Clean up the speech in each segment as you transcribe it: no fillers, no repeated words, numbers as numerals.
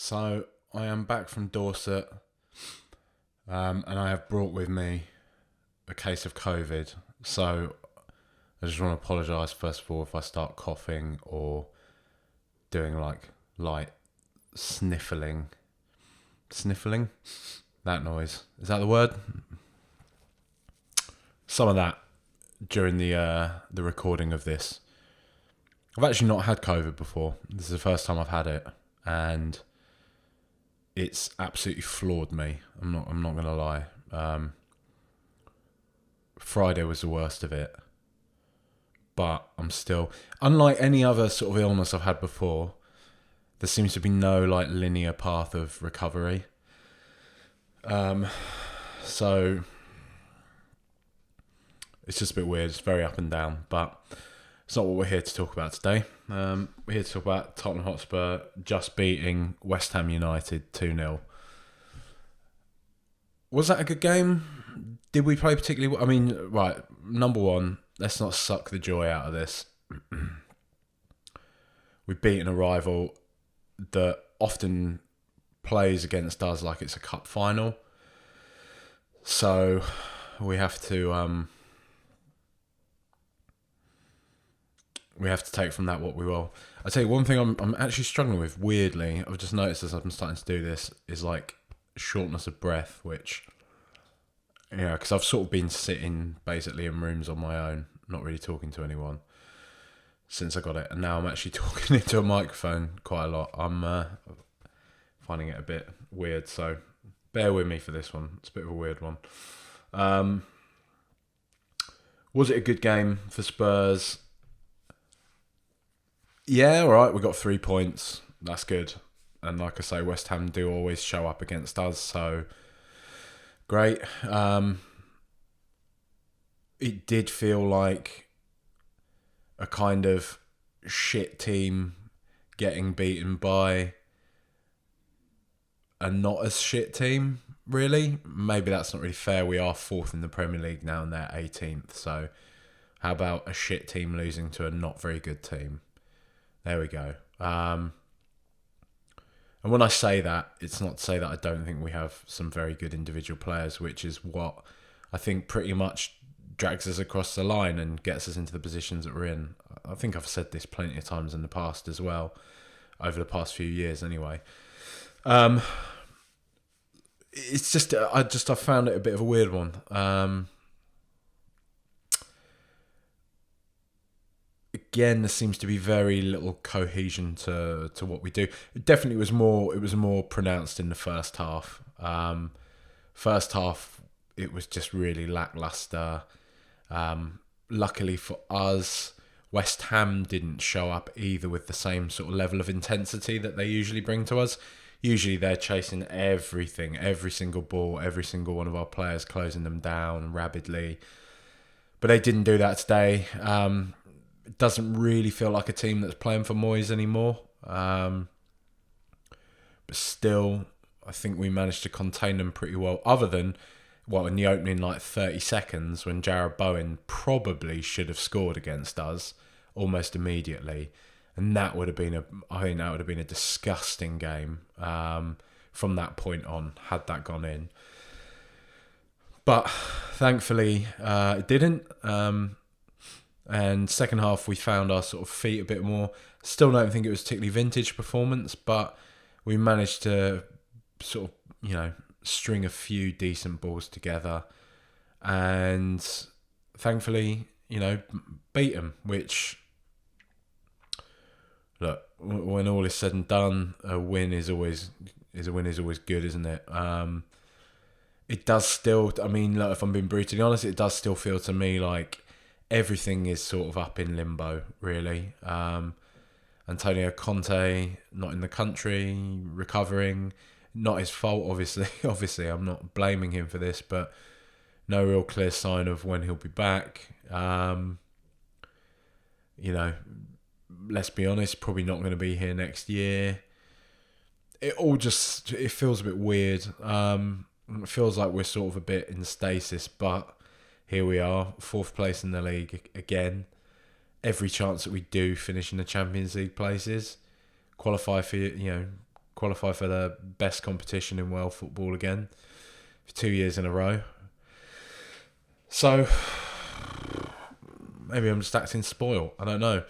So I am back from Dorset, and I have brought with me a case of COVID. So I just want to apologise first of all if I start coughing or doing like light sniffling. Sniffling? That noise. Is that the word? Some of that during the recording of this. I've actually not had COVID before. This is the first time I've had it, and it's absolutely floored me. I'm not gonna lie. Friday was the worst of it, but I'm still, unlike any other sort of illness I've had before, there seems to be no like linear path of recovery. So it's just a bit weird. It's very up and down, but it's not what we're here to talk about today. We're here to talk about Tottenham Hotspur just beating West Ham United 2-0. Was that a good game? Did we play particularly well? I mean, right, number one, let's not suck the joy out of this. We've beaten a rival that often plays against us like it's a cup final. So we have to take from that what we will. I tell you one thing I'm actually struggling with, weirdly, I've just noticed as I'm starting to do this, is like shortness of breath, which, yeah, because I've sort of been sitting basically in rooms on my own, not really talking to anyone since I got it, and now I'm actually talking into a microphone quite a lot. I'm finding it a bit weird, so bear with me for this one. It's a bit of a weird one. Was it a good game for Spurs? Yeah, all right, we got 3 points. That's good. And like I say, West Ham do always show up against us, so great. It did feel like a kind of shit team getting beaten by a not as shit team, really. Maybe that's not really fair. We are 4th in the Premier League now and they're 18th. So how about a shit team losing to a not very good team? There we go. And when I say that, it's not to say that I don't think we have some very good individual players, which is what I think pretty much drags us across the line and gets us into the positions that we're in. I think I've said this plenty of times in the past as well, over the past few years anyway. It's just, I found it a bit of a weird one. Again, there seems to be very little cohesion to what we do. It definitely was more pronounced in the first half. First half, it was just really lackluster. Luckily for us, West Ham didn't show up either with the same sort of level of intensity that they usually bring to us. Usually they're chasing everything, every single ball, every single one of our players, closing them down rapidly. But they didn't do that today. It doesn't really feel like a team that's playing for Moyes anymore. But still, I think we managed to contain them pretty well. Other than, in the opening 30 seconds when Jarrod Bowen probably should have scored against us almost immediately. And that would have been a disgusting game from that point on, had that gone in. But thankfully, it didn't. And second half, we found our sort of feet a bit more. Still don't think it was particularly vintage performance, but we managed to sort of, string a few decent balls together. And thankfully, beat them, which, look, when all is said and done, a win is always good, isn't it? It does still, I mean, look, if I'm being brutally honest, it does still feel to me like everything is sort of up in limbo, really. Antonio Conte, not in the country, recovering. Not his fault, obviously. Obviously, I'm not blaming him for this, but no real clear sign of when he'll be back. Let's be honest, probably not going to be here next year. It feels a bit weird. It feels like we're sort of a bit in stasis, but here we are, 4th place in the league again. Every chance that we do finish in the Champions League places, qualify qualify for the best competition in world football again for 2 years in a row. So maybe I'm just acting spoiled. I don't know.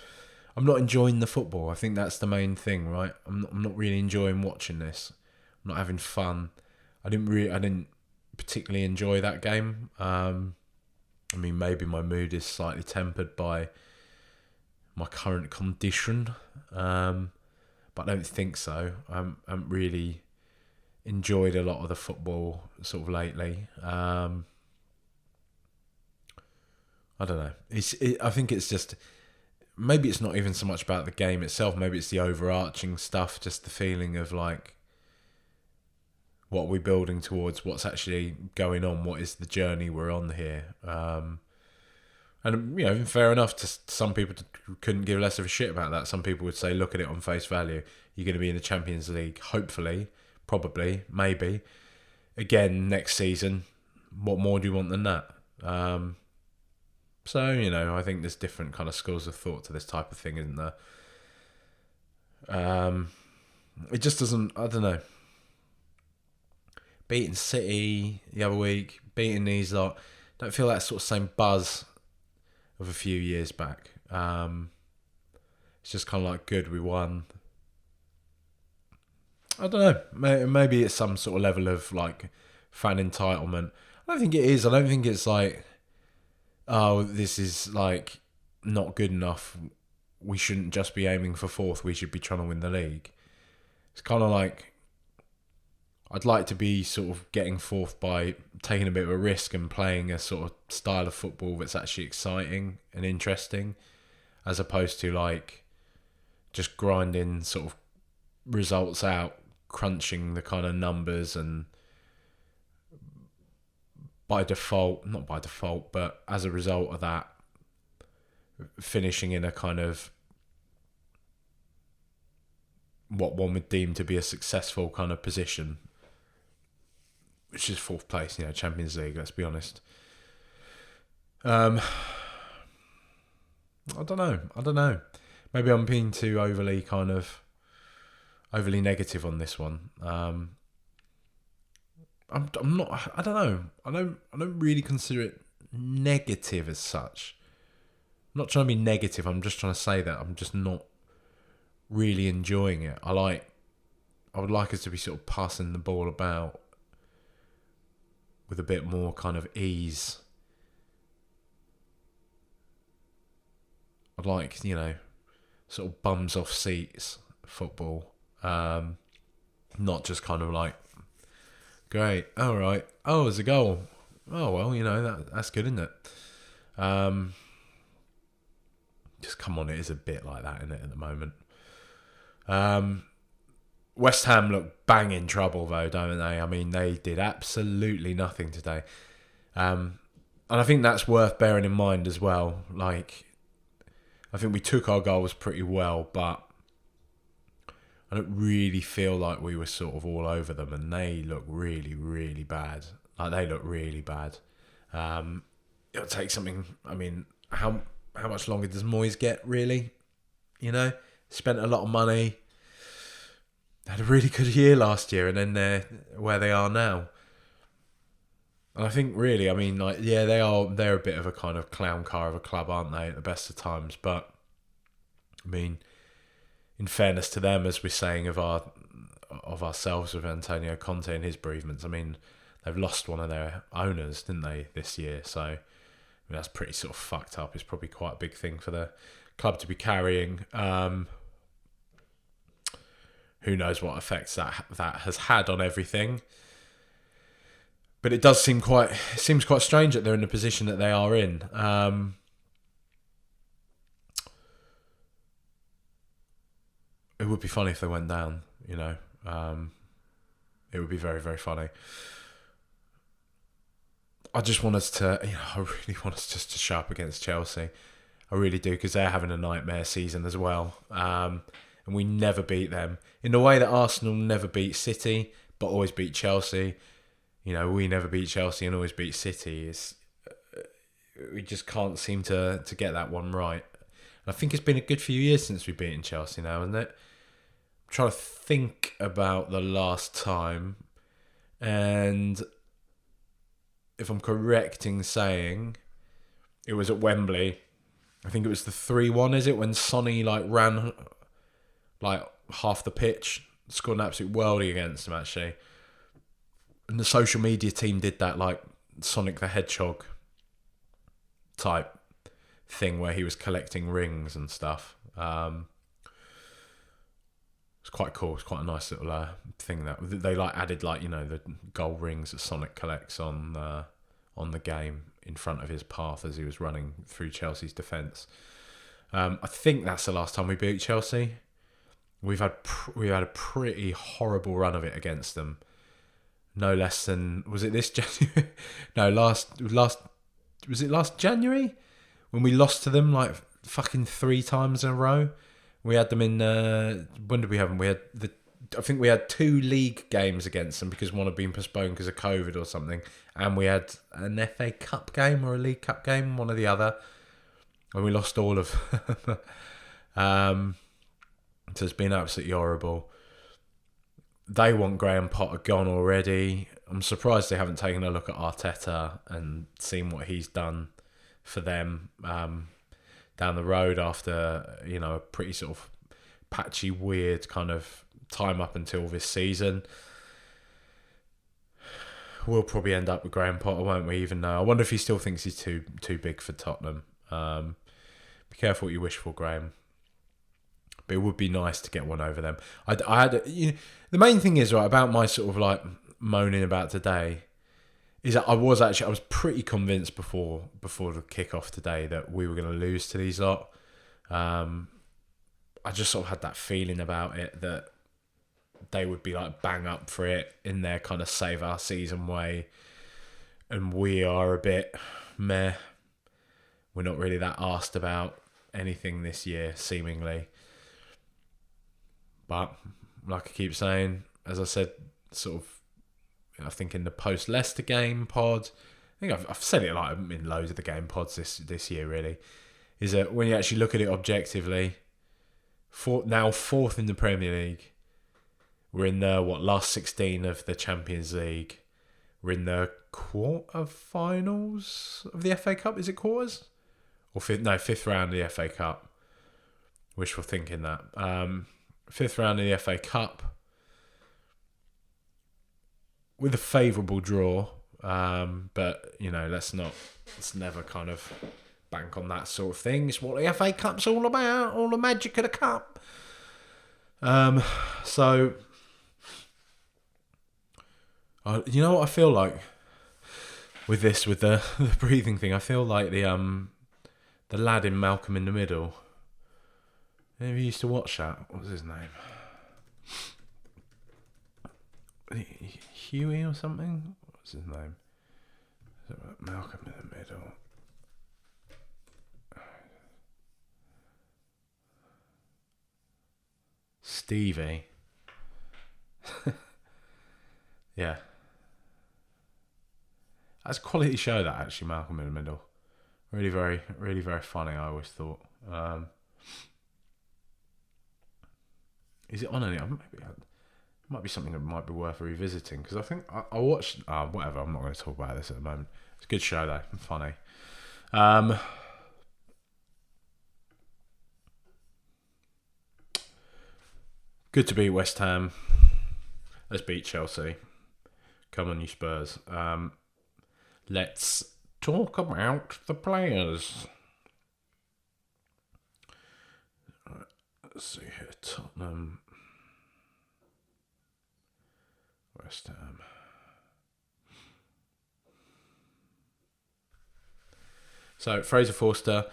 I'm not enjoying the football. I think that's the main thing, right? I'm not really enjoying watching this. I'm not having fun. I didn't particularly enjoy that game. I mean, maybe my mood is slightly tempered by my current condition, but I don't think so. I haven't really enjoyed a lot of the football sort of lately. I don't know. I think it's just, maybe it's not even so much about the game itself. Maybe it's the overarching stuff, just the feeling of like, what we're building towards, what's actually going on, what is the journey we're on here. And, you know, fair enough, to some people couldn't give less of a shit about that. Some people would say, look at it on face value. You're going to be in the Champions League, hopefully, probably, maybe. Again, next season, what more do you want than that? So, you know, I think there's different kind of schools of thought to this type of thing, isn't there? It just doesn't, I don't know. Beating City the other week, beating these lot, don't feel that sort of same buzz of a few years back. It's just kind of like, good, we won. I don't know. Maybe it's some sort of level of like fan entitlement. I don't think it is. I don't think it's like, oh, this is like not good enough. We shouldn't just be aiming for fourth. We should be trying to win the league. It's kind of like, I'd like to be sort of getting fourth by taking a bit of a risk and playing a sort of style of football that's actually exciting and interesting, as opposed to like just grinding sort of results out, crunching the kind of numbers, and not by default, but as a result of that, finishing in a kind of what one would deem to be a successful kind of position, which is fourth place, you know, Champions League, let's be honest. I don't know. Maybe I'm being too overly negative on this one. I'm not, I don't know. I don't really consider it negative as such. I'm not trying to be negative. I'm just trying to say that I'm just not really enjoying it. I would like us to be sort of passing the ball about with a bit more kind of ease. I'd like, you know, sort of bums off seats football. Not just kind of like, great, all right, oh, there's a goal. Oh, well, you know, that's good, isn't it? Just come on, it is a bit like that, isn't it, at the moment? West Ham look bang in trouble, though, don't they? I mean, they did absolutely nothing today. And I think that's worth bearing in mind as well. Like, I think we took our goals pretty well, but I don't really feel like we were sort of all over them, and they look really, really bad. Like, they look really bad. It'll take something, I mean, how much longer does Moyes get, really? You know? Spent a lot of money. Had a really good year last year, and then they're where they are now. And I think really, I mean, like, yeah, they're a bit of a kind of clown car of a club, aren't they, at the best of times? But I mean, in fairness to them, as we're saying of ourselves with Antonio Conte and his bereavements, I mean, they've lost one of their owners, didn't they, this year? So I mean, that's pretty sort of fucked up. It's probably quite a big thing for the club to be carrying. Who knows what effects that has had on everything? But it seems quite strange that they're in the position that they are in. It would be funny if they went down, you know. It would be very, very funny. I just want us to, you know, I really want us just to show up against Chelsea. I really do, because they're having a nightmare season as well. And we never beat them. In the way that Arsenal never beat City, but always beat Chelsea. You know, we never beat Chelsea and always beat City. We just can't seem to get that one right. And I think it's been a good few years since we've beaten Chelsea now, isn't it? I'm trying to think about the last time, and if I'm correct in saying, it was at Wembley. I think it was the 3-1, is it? When Sonny ran half the pitch, scored an absolute worldie against him actually. And the social media team did that Sonic the Hedgehog type thing where he was collecting rings and stuff. It's quite cool. It's quite a nice little thing that they added the gold rings that Sonic collects on the game in front of his path as he was running through Chelsea's defence. I think that's the last time we beat Chelsea. We've had a pretty horrible run of it against them. No less than, was it this January? No, was it last January when we lost to them fucking 3 times in a row? We had them in. When did we have them? I think we had 2 league games against them because one had been postponed because of COVID or something, and we had an FA Cup game or a League Cup game, one or the other, and we lost all of them. So it's been absolutely horrible. They want Graham Potter gone already. I'm surprised they haven't taken a look at Arteta and seen what he's done for them down the road after a pretty sort of patchy, weird kind of time up until this season. We'll probably end up with Graham Potter, won't we? Even though I wonder if he still thinks he's too big for Tottenham. Be careful what you wish for, Graham. But it would be nice to get one over them. I had the main thing is about my sort of moaning about today is that I was pretty convinced before the kickoff today that we were going to lose to these lot. I just sort of had that feeling about it that they would be bang up for it in their kind of save our season way, and we are a bit meh. We're not really that arsed about anything this year, seemingly. But like I keep saying, as I said, sort of, I think in the post-Leicester game pod, I think I've said it in loads of the game pods this year, really, is that when you actually look at it objectively, now 4th in the Premier League, we're in the last 16 of the Champions League, we're in the quarter-finals of the FA Cup. Is it quarters? Or fifth round of the FA Cup. Wishful thinking that. 5th round of the FA Cup with a favourable draw, but let's never kind of bank on that sort of thing. It's what the FA Cup's all about, all the magic of the cup. So you know what I feel like with the breathing thing? I feel like the lad in Malcolm in the Middle. Maybe you used to watch that. What was his name? Huey or something? What was his name? Malcolm in the Middle. Stevie. Yeah. That's a quality show, that, actually, Malcolm in the Middle. Really very, really very funny, I always thought. Is it on any? Maybe it might be something that might be worth revisiting, because I think I watched. Whatever. I'm not going to talk about this at the moment. It's a good show though. Funny. Good to beat West Ham. Let's beat Chelsea. Come on, you Spurs. Let's talk about the players. Let's see here. Tottenham. West Ham. So, Fraser Forster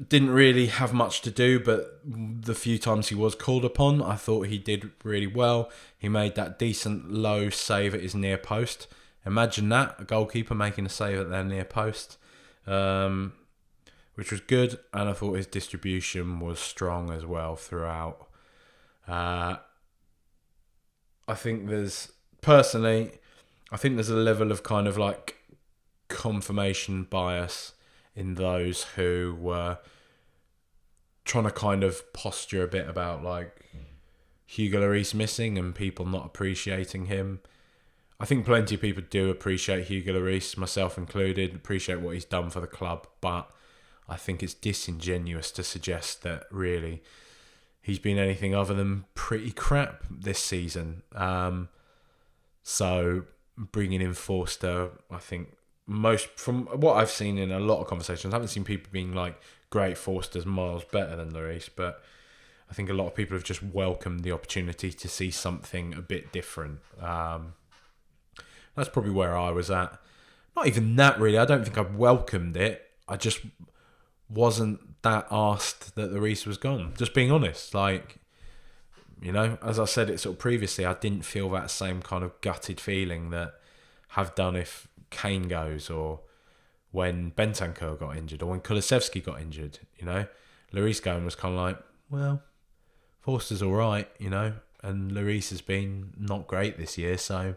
didn't really have much to do, but the few times he was called upon, I thought he did really well. He made that decent low save at his near post. Imagine that, a goalkeeper making a save at their near post, which was good. And I thought his distribution was strong as well throughout. I think there's a level of kind of like confirmation bias in those who were trying to kind of posture a bit about like Hugo Lloris missing and people not appreciating him. I think plenty of people do appreciate Hugo Lloris, myself included, appreciate what he's done for the club, but I think it's disingenuous to suggest that really he's been anything other than pretty crap this season. So bringing in Forster, I think most from what I've seen in a lot of conversations, I haven't seen people being like, great, Forster's miles better than Lloris, but I think a lot of people have just welcomed the opportunity to see something a bit different. That's probably where I was at. Not even that really. I don't think I welcomed it. I just wasn't that arsed that Lloris was gone. Just being honest. Like, you know, as I said it sort of previously, I didn't feel that same kind of gutted feeling that have done if Kane goes or when Bentancur got injured or when Kulusevski got injured, you know. Lloris going was kind of like, well, Forster's all right, you know, and Lloris has been not great this year, so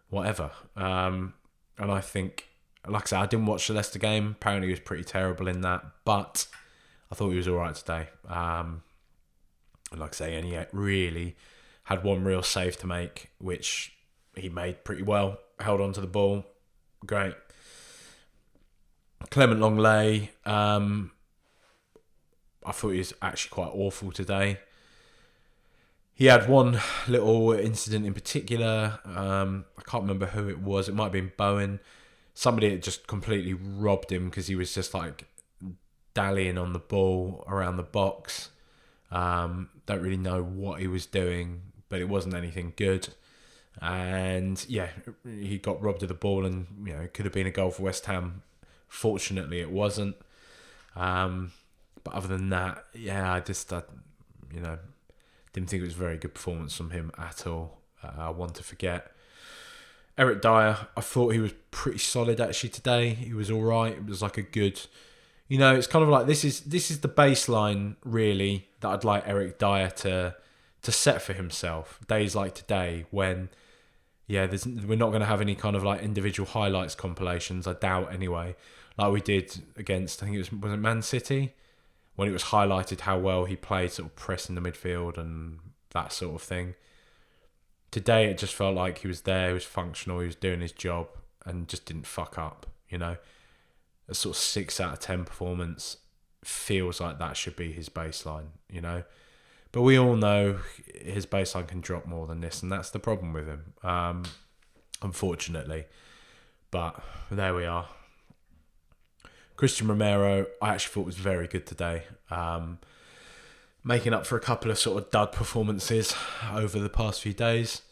whatever. And I think, like I said, I didn't watch the Leicester game. Apparently he was pretty terrible in that, but I thought he was all right today. And like I say, and he really had one real save to make, which he made pretty well. Held on to the ball. Great. Clement Longley, I thought he was actually quite awful today. He had one little incident in particular. I can't remember who it was. It might have been Bowen. Somebody had just completely robbed him because he was just like dallying on the ball around the box. Don't really know what he was doing, but it wasn't anything good. And yeah, he got robbed of the ball, and you know, it could have been a goal for West Ham. Fortunately, it wasn't. But other than that, yeah, I you know, didn't think it was a very good performance from him at all. I want to forget. Eric Dyer, I thought he was pretty solid actually today. He was all right. It was like a good, you know, it's kind of like this is the baseline really that I'd like Eric Dyer to set for himself. Days like today when, yeah, we're not going to have any kind of like individual highlights compilations. I doubt anyway. Like we did against, I think was it Man City? When it was highlighted how well he played sort of pressing the midfield and that sort of thing. Today it just felt like he was there, he was functional, he was doing his job and just didn't fuck up, you know. A sort of 6 out of 10 performance feels like that should be his baseline, you know. But we all know his baseline can drop more than this, and that's the problem with him, unfortunately. But there we are. Christian Romero, I actually thought was very good today. Making up for a couple of sort of dud performances over the past few days.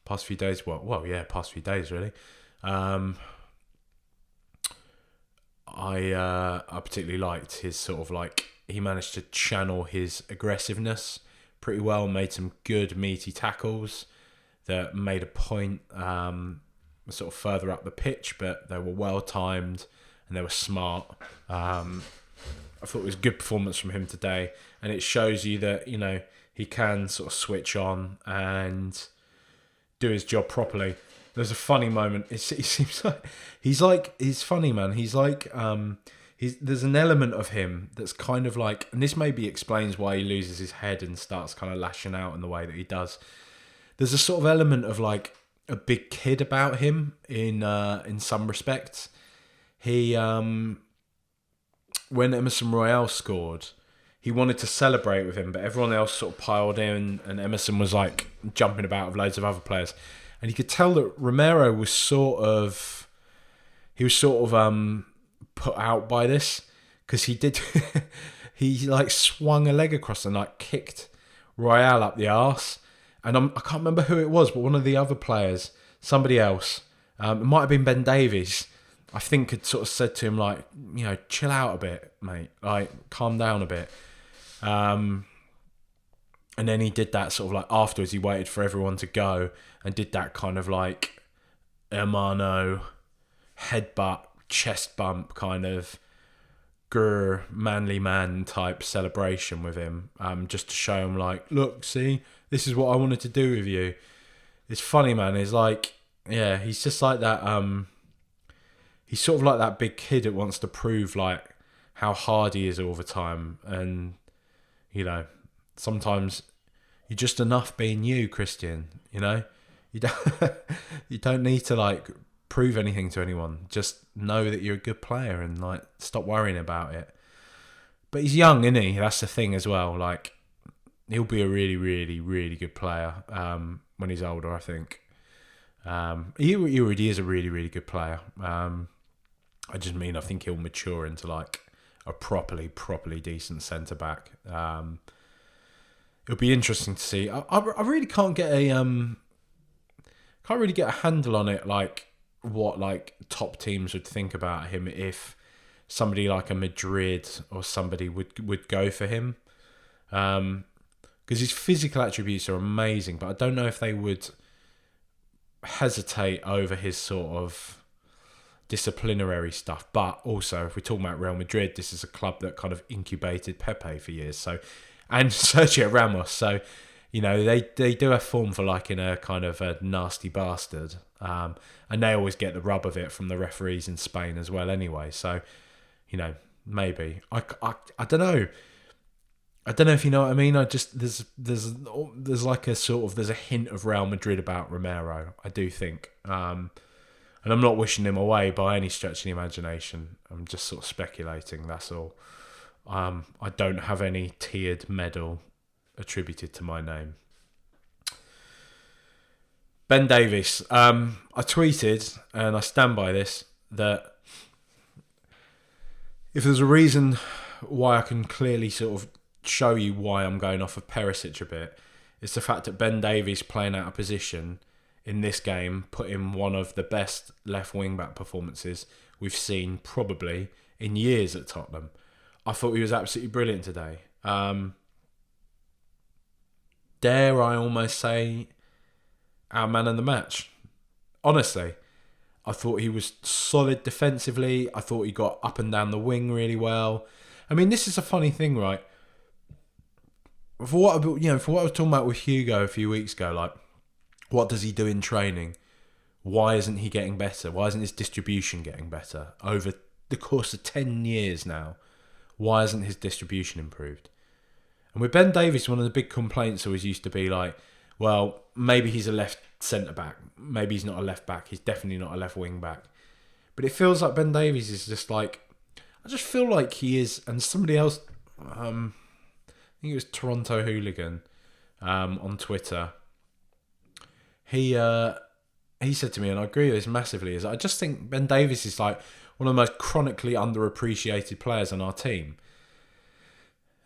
Past few days really. I particularly liked his sort of like, he managed to channel his aggressiveness pretty well, made some good meaty tackles that made a point sort of further up the pitch, but they were well timed and they were smart. I thought it was a good performance from him today, and it shows you that, you know, he can sort of switch on and do his job properly. There's a funny moment. He seems like he's funny, man. He's like there's an element of him that's kind of like, and this maybe explains why he loses his head and starts kind of lashing out in the way that he does. There's a sort of element of like a big kid about him in some respects. He when Emerson Royale scored, he wanted to celebrate with him, but everyone else sort of piled in, and Emerson was like jumping about with loads of other players, and you could tell that Romero was sort of put out by this, because he like swung a leg across and like kicked Royale up the arse, and I can't remember who it was, but one of the other players, somebody else, it might have been Ben Davies, I think, had sort of said to him, like, you know, chill out a bit, mate. Like, calm down a bit. And then he did that sort of like afterwards, he waited for everyone to go and did that kind of like Hermano headbutt, chest bump kind of manly man type celebration with him. Just to show him like, look, see, this is what I wanted to do with you. It's funny, man. It's like, yeah, he's just like that, he's sort of like that big kid that wants to prove like how hard he is all the time. And, you know, sometimes, You're just enough being you, Christian. You know, you don't you don't need to like prove anything to anyone. Just know that you're a good player and like stop worrying about it. But he's young, isn't he? That's the thing as well. Like he'll be a really, really, really good player when he's older. I think he already is a really, really good player. I just mean I think he'll mature into like a properly decent centre back. It'll be interesting to see. I really can't get a handle on it, like what like top teams would think about him if somebody like a Madrid or somebody would go for him. Because his physical attributes are amazing, but I don't know if they would hesitate over his sort of disciplinary stuff. But also, if we're talking about Real Madrid, this is a club that kind of incubated Pepe for years. So, and Sergio Ramos. So, you know, they do have form for liking a kind of a nasty bastard. And they always get the rub of it from the referees in Spain as well anyway. So, you know, maybe. I don't know. I don't know if you know what I mean. I just there's like a sort of there's a hint of Real Madrid about Romero. I do think, and I'm not wishing him away by any stretch of the imagination. I'm just sort of speculating. That's all. I don't have any tiered medal attributed to my name. Ben Davies. I tweeted, and I stand by this, that if there's a reason why I can clearly sort of show you why I'm going off of Perisic a bit, it's the fact that Ben Davies playing out of position in this game put in one of the best left wing back performances we've seen probably in years at Tottenham. I thought he was absolutely brilliant today. Dare I almost say our man of the match. Honestly, I thought he was solid defensively. I thought he got up and down the wing really well. I mean, this is a funny thing, right? For what I was talking about with Hugo a few weeks ago, like, what does he do in training? Why isn't he getting better? Why isn't his distribution getting better? Over the course of 10 years now, why hasn't his distribution improved? And with Ben Davies, one of the big complaints always used to be like, well, maybe he's a left centre-back. Maybe he's not a left-back. He's definitely not a left wing-back. But it feels like Ben Davies is just like... I just feel like he is... And somebody else... I think it was Toronto Hooligan on Twitter. He said to me, and I agree with this massively, is I just think Ben Davies is like one of the most chronically underappreciated players on our team.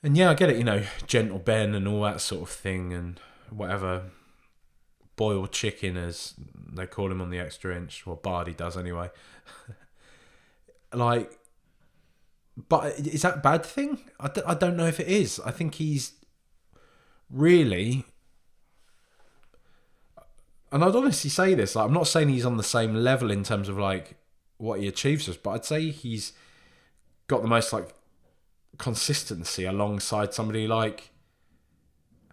And yeah, I get it, you know, Gentle Ben and all that sort of thing and whatever, boiled chicken as they call him on the extra inch, or Bardi does anyway. Like, but is that a bad thing? I don't know if it is. I think he's really... And I'd honestly say this, like, I'm not saying he's on the same level in terms of like what he achieves us, but I'd say he's got the most like consistency alongside somebody like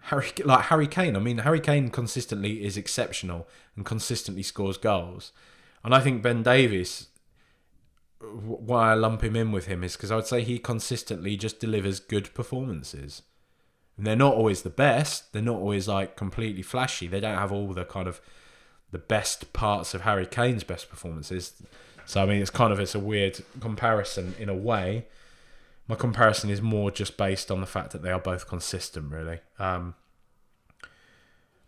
Harry Kane. I mean, Harry Kane consistently is exceptional and consistently scores goals. And I think Ben Davies, why I lump him in with him is because I would say he consistently just delivers good performances. And they're not always the best. They're not always like completely flashy. They don't have all the kind of the best parts of Harry Kane's best performances. So I mean, it's a weird comparison in a way. My comparison is more just based on the fact that they are both consistent, really. And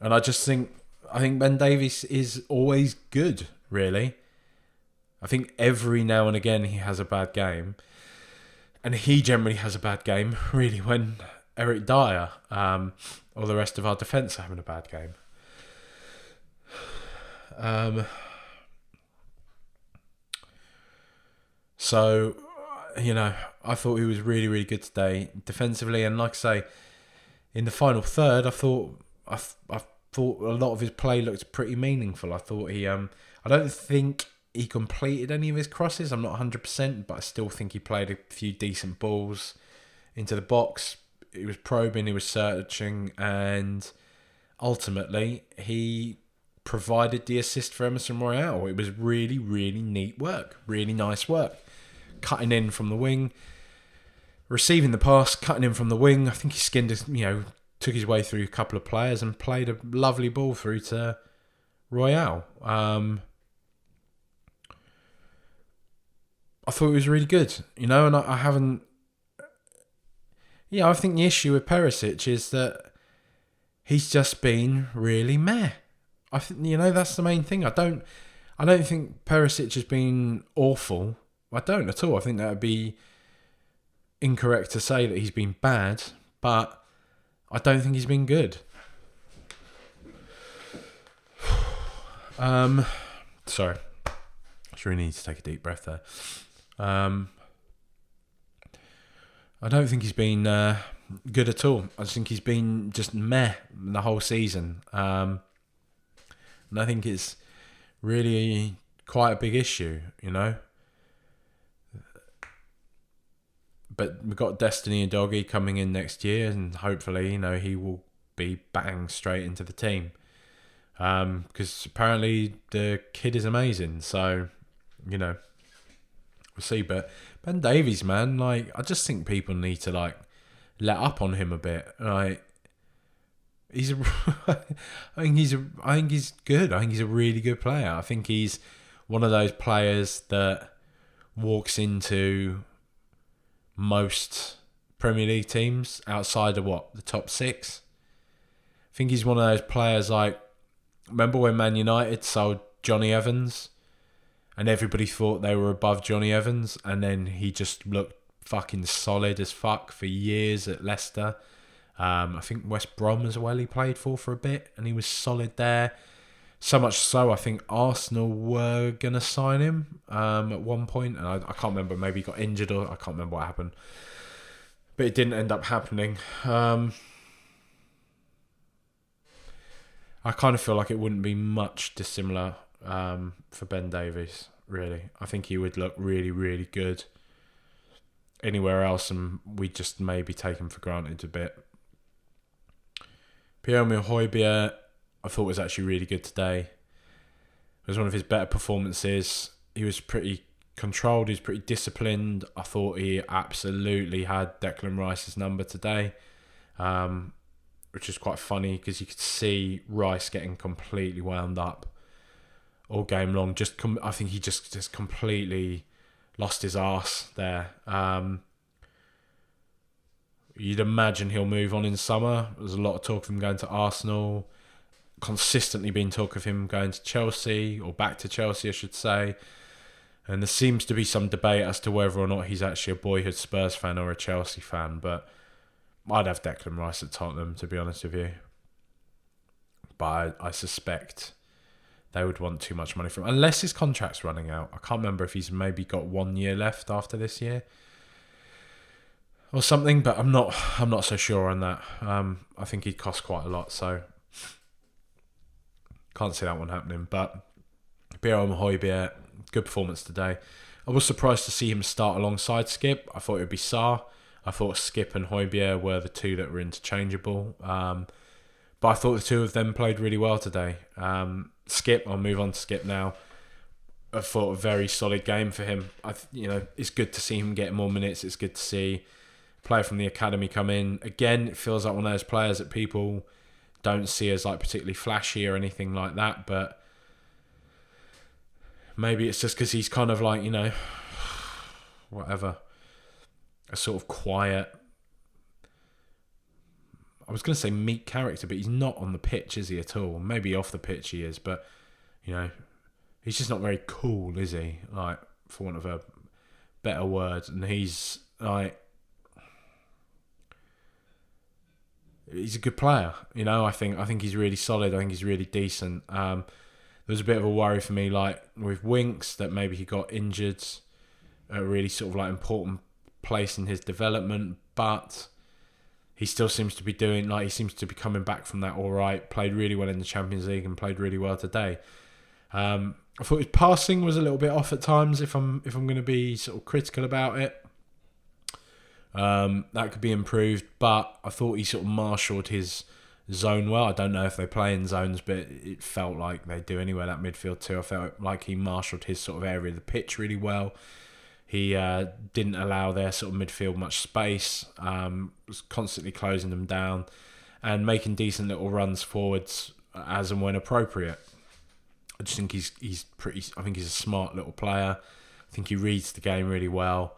I think Ben Davies is always good, really. I think every now and again he has a bad game, and he generally has a bad game, really, when Eric Dyer or the rest of our defence are having a bad game. So, you know, I thought he was really, really good today defensively, and like I say, in the final third, I thought a lot of his play looked pretty meaningful. I thought I don't think he completed any of his crosses. I'm not 100%, but I still think he played a few decent balls into the box. He was probing, he was searching, and ultimately he provided the assist for Emerson Royale. It was really, really neat work, really nice work. Cutting in from the wing, receiving the pass, cutting in from the wing. I think he skinned his, took his way through a couple of players and played a lovely ball through to Royale. I thought it was really good, and I haven't... Yeah, I think the issue with Perisic is that he's just been really meh. I think, that's the main thing. I don't think Perisic has been awful. I don't at all. I think that would be incorrect to say that he's been bad, but I don't think he's been good. Sorry. I just really need to take a deep breath there. I don't think he's been good at all. I just think he's been just meh the whole season. And I think it's really quite a big issue, But we've got Destiny and Doggy coming in next year, and hopefully, he will be bang straight into the team. Because apparently the kid is amazing. So, we'll see. But Ben Davies, man, I just think people need to let up on him a bit. I think he's good. I think he's a really good player. I think he's one of those players that walks into most Premier League teams outside of the top 6. I think he's one of those players remember when Man United sold Johnny Evans and everybody thought they were above Johnny Evans, and then he just looked fucking solid as fuck for years at Leicester. I think West Brom as well he played for a bit, and he was solid there. So much so, I think Arsenal were going to sign him at one point, and I can't remember, maybe he got injured or I can't remember what happened. But it didn't end up happening. I kind of feel like it wouldn't be much dissimilar for Ben Davies, really. I think he would look really, really good anywhere else, and we just maybe take him for granted a bit. Pierre-Emile Højbjerg, I thought was actually really good today. It was one of his better performances. He was pretty controlled. He was pretty disciplined. I thought he absolutely had Declan Rice's number today, which is quite funny because you could see Rice getting completely wound up all game long. I think he just completely lost his arse there. You'd imagine he'll move on in summer. There's a lot of talk of him going to Arsenal. Consistently been talk of him going to Chelsea, or back to Chelsea, I should say. And there seems to be some debate as to whether or not he's actually a boyhood Spurs fan or a Chelsea fan. But I'd have Declan Rice at Tottenham, to be honest with you. But I suspect they would want too much money from him, unless his contract's running out. I can't remember if he's maybe got 1 year left after this year or something, but I'm not so sure on that. I think he'd cost quite a lot, so can't see that one happening. But Pierre-Emile Højbjerg, good performance today. I was surprised to see him start alongside Skip. I thought it would be Sarr. I thought Skip and Højbjerg were the two that were interchangeable. But I thought the two of them played really well today. Skip, I'll move on to Skip now. I thought a very solid game for him. It's good to see him get more minutes. It's good to see a player from the academy come in. Again, it feels like one of those players that people don't see as particularly flashy or anything like that, but maybe it's just because he's kind of whatever, a sort of quiet, I was going to say meek character, but he's not on the pitch, is he, at all? Maybe off the pitch he is, but, he's just not very cool, is he? For want of a better word. And he's, he's a good player, I think he's really solid. I think he's really decent. There was a bit of a worry for me, with Winks, that maybe he got injured at a really sort of important place in his development, but he still seems to be doing, he seems to be coming back from that all right. Played really well in the Champions League and played really well today. I thought his passing was a little bit off at times, if I'm going to be sort of critical about it. That could be improved, but I thought he sort of marshalled his zone well. I don't know if they play in zones, but it felt like they do anyway, that midfield too. I felt like he marshalled his sort of area of the pitch really well. He didn't allow their sort of midfield much space, was constantly closing them down. and making decent little runs forwards as and when appropriate. I just think he's pretty. I think he's a smart little player. I think he reads the game really well.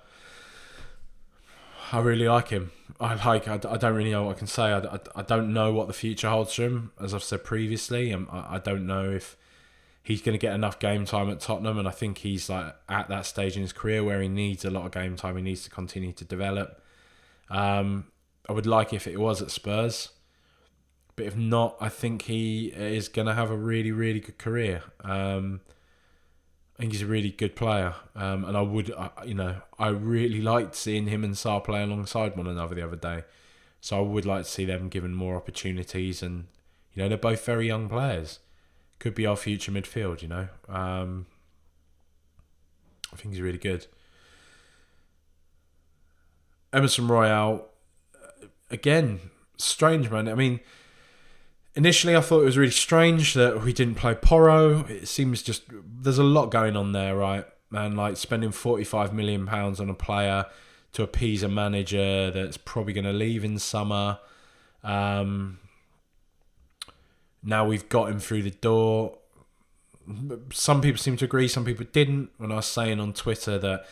I really like him. I don't really know what I can say. I don't know what the future holds for him. As I've said previously, I don't know if he's going to get enough game time at Tottenham, and I think he's like at that stage in his career where he needs a lot of game time. He needs to continue to develop. I would like if it was at Spurs, but if not, I think he is going to have a really, really good career. I think he's a really good player, and I really liked seeing him and Sarr play alongside one another the other day. So I would like to see them given more opportunities, and they're both very young players. Could be our future midfield. I think he's really good. Emerson Royale, again, strange, man. I mean, initially I thought it was really strange that we didn't play Porro. It seems there's a lot going on there, right? Man, like spending £45 million on a player to appease a manager that's probably going to leave in summer. Now we've got him through the door. Some people seem to agree, some people didn't. When I was saying on Twitter that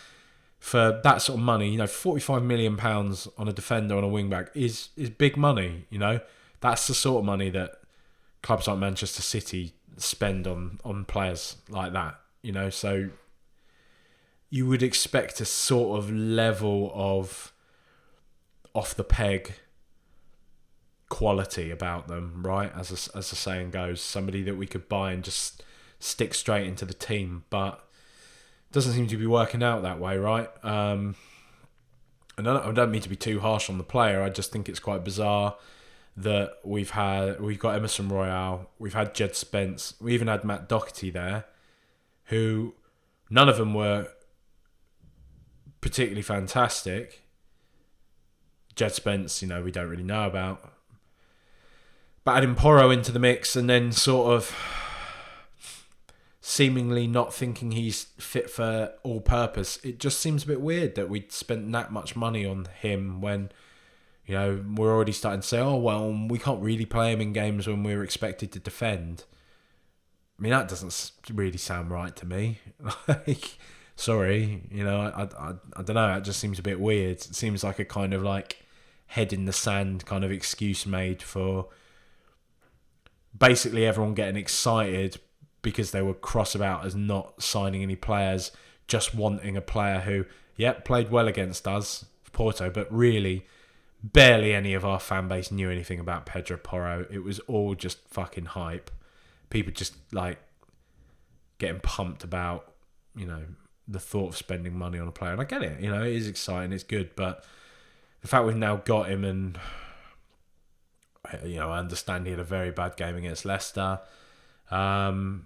for that sort of money, £45 million on a defender on a wing back is big money. That's the sort of money that clubs like Manchester City spend on players like that. So you would expect a sort of level of off the peg quality about them, right? As the saying goes, somebody that we could buy and just stick straight into the team, but it doesn't seem to be working out that way, right? And I don't mean to be too harsh on the player. I just think it's quite bizarre that we've got Emerson Royale, we've had Jed Spence, we even had Matt Doherty there, who none of them were particularly fantastic. Jed Spence, we don't really know about. But adding Porro into the mix and then sort of seemingly not thinking he's fit for all purpose, it just seems a bit weird that we'd spent that much money on him when, we're already starting to say, oh, well, we can't really play him in games when we're expected to defend. I mean, that doesn't really sound right to me. Sorry, I don't know, it just seems a bit weird. It seems like a kind of like head in the sand kind of excuse made for basically everyone getting excited because they were cross about us not signing any players, just wanting a player who, played well against us, Porto, but really barely any of our fan base knew anything about Pedro Porro. It was all just fucking hype. People just like getting pumped about, the thought of spending money on a player. And I get it, it is exciting, it's good, but the fact we've now got him, and I understand he had a very bad game against Leicester. But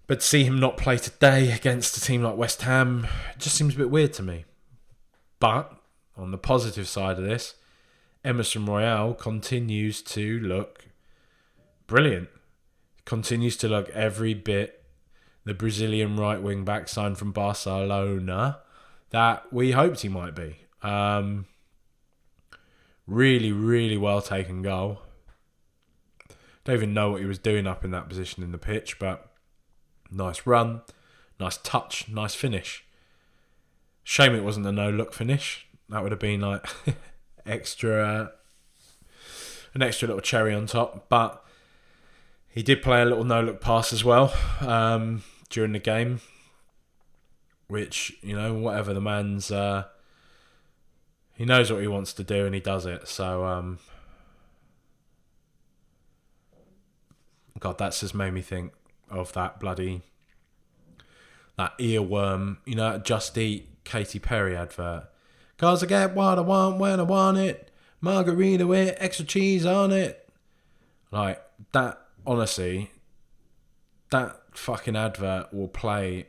to see him not play today against a team like West Ham, it just seems a bit weird to me. But on the positive side of this, Emerson Royale continues to look brilliant. Continues to look every bit the Brazilian right wing back signed from Barcelona that we hoped he might be. Really, really well taken goal. Don't even know what he was doing up in that position in the pitch, but nice run, nice touch, nice finish. Shame it wasn't a no-look finish. That would have been like an extra little cherry on top. But he did play a little no-look pass as well during the game, which, whatever the man's... he knows what he wants to do and he does it. So, God, that's just made me think of that earworm, Just Eat Katy Perry advert. 'Cause I get what I want when I want it. Margarita with extra cheese on it. Like, that, honestly, that fucking advert will play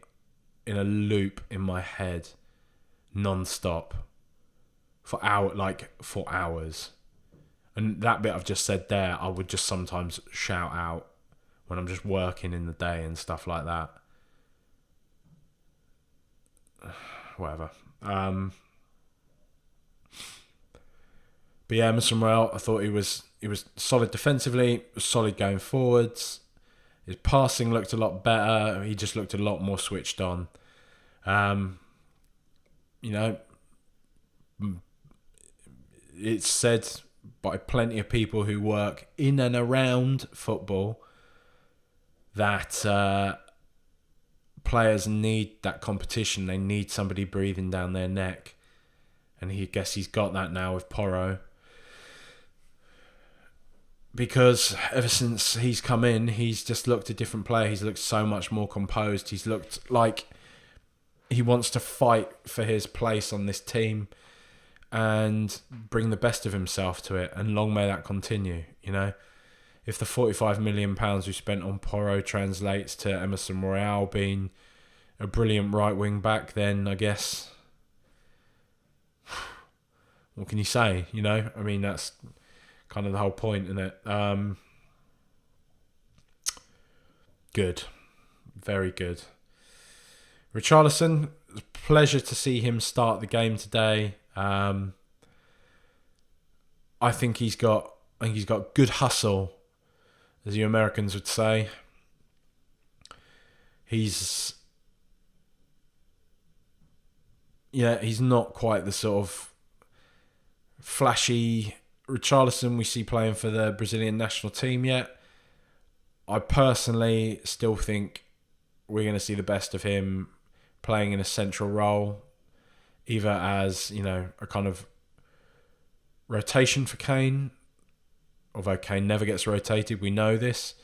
in a loop in my head non-stop for hours. And that bit I've just said there, I would just sometimes shout out when I'm just working in the day and stuff like that. Whatever. But yeah, Emerson Royale, I thought he was solid defensively, solid going forwards. His passing looked a lot better. He just looked a lot more switched on. You know, it's said by plenty of people who work in and around football that players need that competition. They need somebody breathing down their neck. And I guess he's got that now with Porro. Because ever since he's come in, he's just looked a different player. He's looked so much more composed. He's looked like he wants to fight for his place on this team and bring the best of himself to it. And long may that continue, you know. If the £45 million we spent on Porro translates to Emerson Royale being a brilliant right wing back, then I guess, what can you say, you know? I mean, that's kind of the whole point, isn't it? Good. Very good. Richarlison, pleasure to see him start the game today. I think he's got good hustle, as you Americans would say. He's not quite the sort of flashy Richarlison we see playing for the Brazilian national team yet. I personally still think we're going to see the best of him playing in a central role, either as, you know, a kind of rotation for Kane, although Kane never gets rotated, we know this,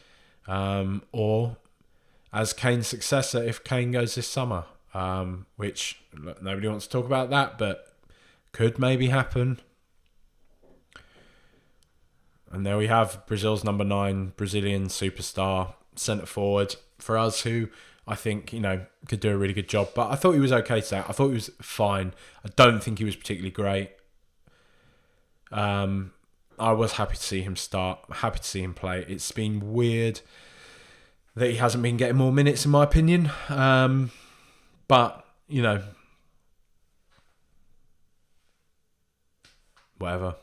or as Kane's successor if Kane goes this summer, which nobody wants to talk about that, but could maybe happen. And there we have Brazil's number 9 Brazilian superstar centre forward for us, who I think, you know, could do a really good job. But I thought he was okay today. I thought he was fine. I don't think he was particularly great. I was happy to see him start. Happy to see him play. It's been weird that he hasn't been getting more minutes, in my opinion. But, you know, whatever.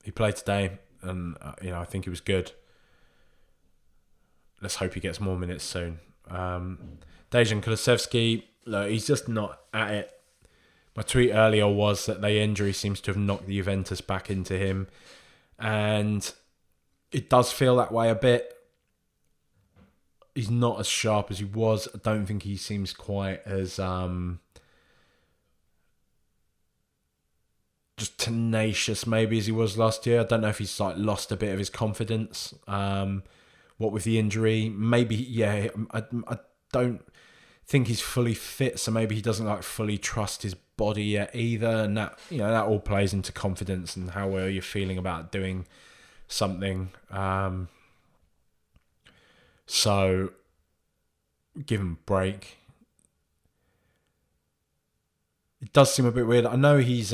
He played today. And, you know, I think he was good. Let's hope he gets more minutes soon. Dejan Kulusevski, look, he's just not at it. My tweet earlier was that the injury seems to have knocked the Juventus back into him. And it does feel that way a bit. He's not as sharp as he was. I don't think he seems quite as just tenacious maybe as he was last year. I don't know if he's like lost a bit of his confidence. What with the injury, maybe, yeah, I don't think he's fully fit, so maybe he doesn't like fully trust his body yet either, and that, you know, that all plays into confidence and how well you're feeling about doing something. So give him a break. It does seem a bit weird. I know he's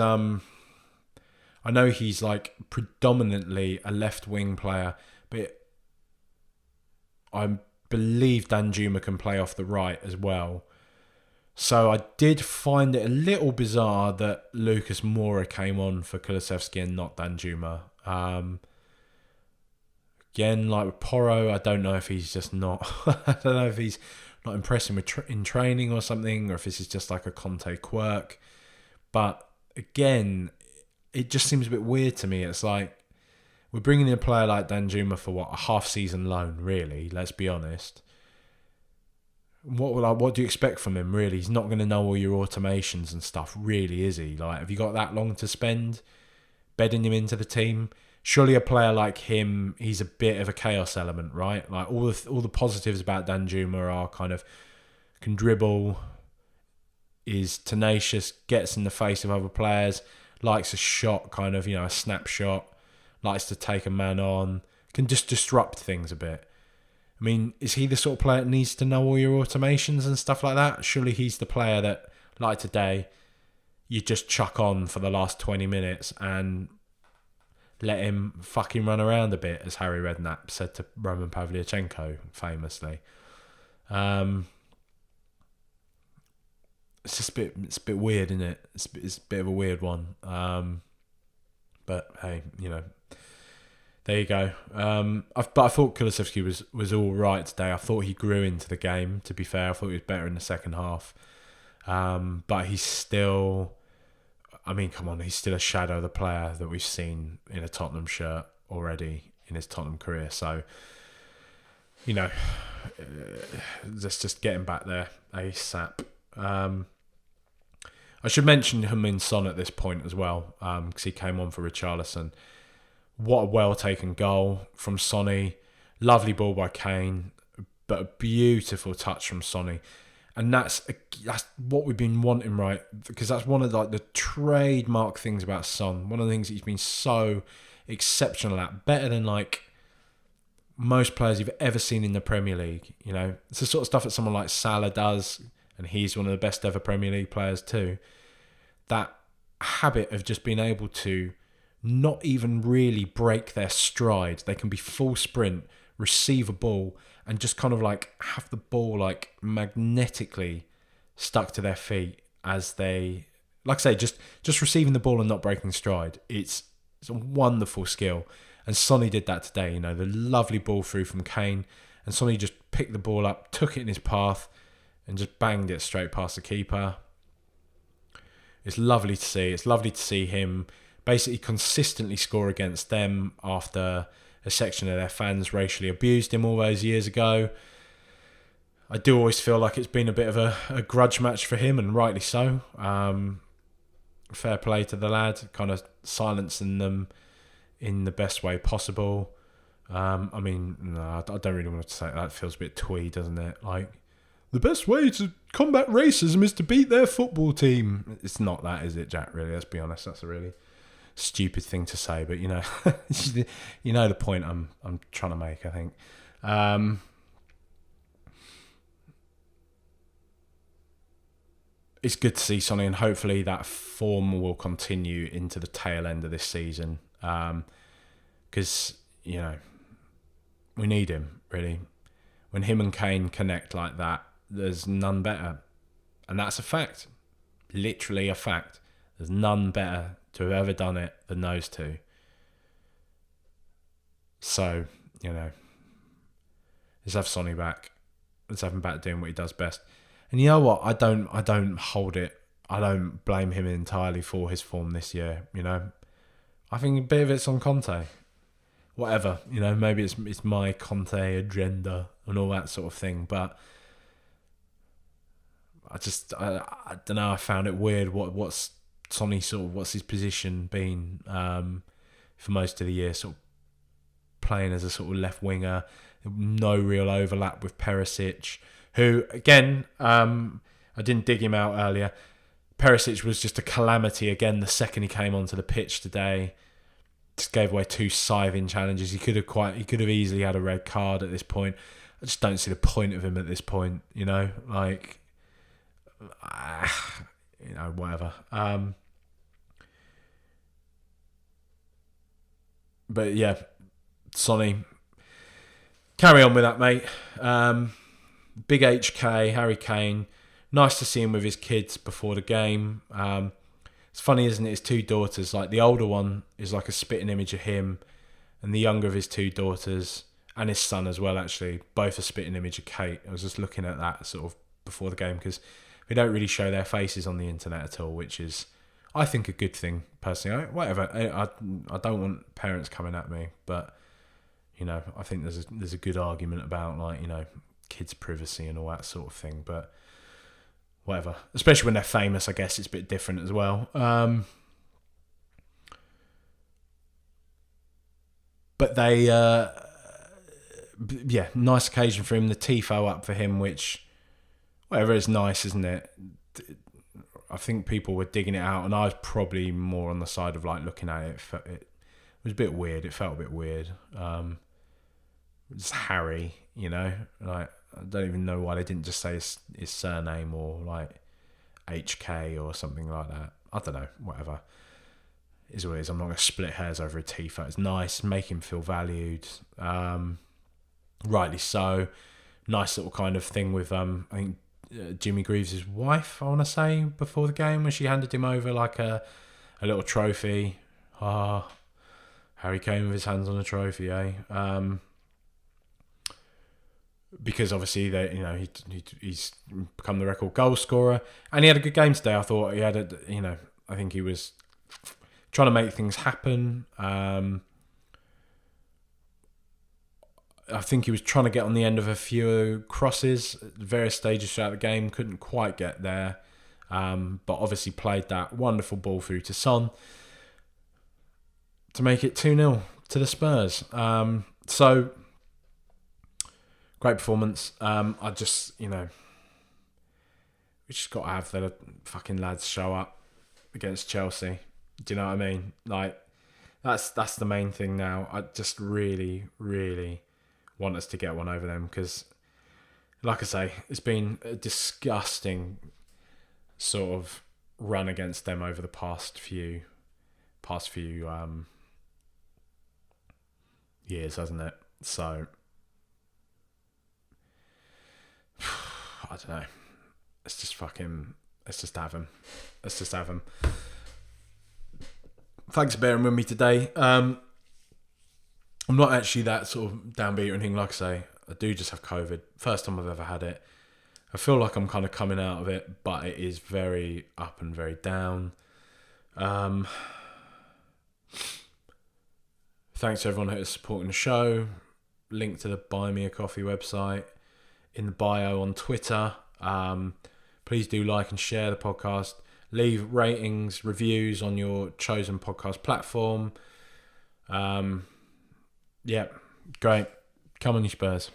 like predominantly a left wing player, but I believe Danjuma can play off the right as well. So I did find it a little bizarre that Lucas Moura came on for Kulusevski and not Danjuma. Again, like with Porro, I don't know if he's just not... I don't know if he's not impressing in training or something, or if this is just like a Conte quirk. But again, it just seems a bit weird to me. It's like, we're bringing in a player like Danjuma for what, a half-season loan, really, let's be honest. What do you expect from him, really? He's not going to know all your automations and stuff, really, is he? Like, have you got that long to spend bedding him into the team? Surely a player like him, he's a bit of a chaos element, right? Like, all the positives about Danjuma are kind of, can dribble, is tenacious, gets in the face of other players, likes a shot, kind of, you know, a snapshot, likes to take a man on, can just disrupt things a bit. I mean, is he the sort of player that needs to know all your automations and stuff like that? Surely he's the player that, like today, you just chuck on for the last 20 minutes and let him fucking run around a bit, as Harry Redknapp said to Roman Pavlyuchenko, famously. It's just it's a bit weird, isn't it? It's a bit of a weird one. But hey, there you go. But I thought Kulusevski was all right today. I thought he grew into the game, to be fair. I thought he was better in the second half. But he's still... I mean, come on, he's still a shadow of the player that we've seen in a Tottenham shirt already in his Tottenham career. So, let's just get him back there ASAP. I should mention Heung-min Son at this point as well, because he came on for Richarlison. What a well-taken goal from Sonny. Lovely ball by Kane, but a beautiful touch from Sonny. And that's what we've been wanting, right? Because that's one of the trademark things about Son. One of the things that he's been so exceptional at. Better than most players you've ever seen in the Premier League. It's the sort of stuff that someone like Salah does, and he's one of the best ever Premier League players too. That habit of just being able to not even really break their stride. They can be full sprint, receive a ball, and just kind of have the ball magnetically stuck to their feet as they, like I say, just receiving the ball and not breaking stride. It's a wonderful skill. And Sonny did that today, the lovely ball through from Kane. And Sonny just picked the ball up, took it in his path, and just banged it straight past the keeper. It's lovely to see. It's lovely to see him basically consistently score against them after a section of their fans racially abused him all those years ago. I do always feel like it's been a bit of a grudge match for him, and rightly so. Fair play to the lad, kind of silencing them in the best way possible. No, I don't really want to say that. It feels a bit twee, doesn't it? The best way to combat racism is to beat their football team. It's not that, is it, Jack? Really, let's be honest. That's a really stupid thing to say, but the point I'm trying to make, I think. It's good to see Sonny, and hopefully that form will continue into the tail end of this season, because we need him, really. When him and Kane connect like that, there's none better, and that's a fact, literally a fact. There's none better to have ever done it than those two. So, let's have Sonny back. Let's have him back doing what he does best. And you know what? I don't hold it. I don't blame him entirely for his form this year. I think a bit of it's on Conte. Whatever, maybe it's my Conte agenda and all that sort of thing. But I don't know. I found it weird. What's Sonny what's his position been for most of the year? Sort of playing as a sort of left winger, no real overlap with Perisic, who again I didn't dig him out earlier. Perisic was just a calamity again the second he came onto the pitch today. Just gave away 2 scything challenges. He could have easily had a red card at this point. I just don't see the point of him at this point. Whatever. But yeah, Sonny, carry on with that, mate. Big HK, Harry Kane. Nice to see him with his kids before the game. It's funny, isn't it? His 2 daughters, the older one is like a spitting image of him, and the younger of his 2 daughters, and his son as well, actually, both a spitting image of Kate. I was just looking at that sort of before the game, because we don't really show their faces on the internet at all, which is, I think, a good thing, personally. Whatever, I don't want parents coming at me, but, I think there's a good argument about, kids' privacy and all that sort of thing, but whatever. Especially when they're famous, I guess it's a bit different as well. But they, nice occasion for him. The tifo up for him, which, whatever, is nice, isn't it? I think people were digging it out, and I was probably more on the side of looking at it. It was a bit weird. It felt a bit weird. It's Harry, I don't even know why they didn't just say his surname or HK or something like that. I don't know, whatever. It is what it is. I'm not going to split hairs over a tifo. It's nice, make him feel valued. Rightly so. Nice little kind of thing with, I think, Jimmy Greaves' wife, I want to say, before the game, when she handed him over a little trophy, Harry Kane with his hands on a trophy, eh? Because obviously he's become the record goal scorer, and he had a good game today. I thought he had I think he was trying to make things happen. I think he was trying to get on the end of a few crosses at various stages throughout the game. Couldn't quite get there, but obviously played that wonderful ball through to Son to make it 2-0 to the Spurs. So great performance. I just, we just got to have the fucking lads show up against Chelsea. Do you know what I mean? Like, that's the main thing now. I just really, really want us to get one over them because, like I say, it's been a disgusting sort of run against them over the past few years, hasn't it? So I don't know. Let's just have him. Let's just have him. Thanks for bearing with me today. I'm not actually that sort of downbeat or anything. Like I say, I do just have COVID. First time I've ever had it. I feel like I'm kind of coming out of it, but it is very up and very down. Thanks to everyone who is supporting the show. Link to the Buy Me a Coffee website in the bio on Twitter. Please do like and share the podcast. Leave ratings, reviews on your chosen podcast platform. Yeah, great. Come on, you Spurs.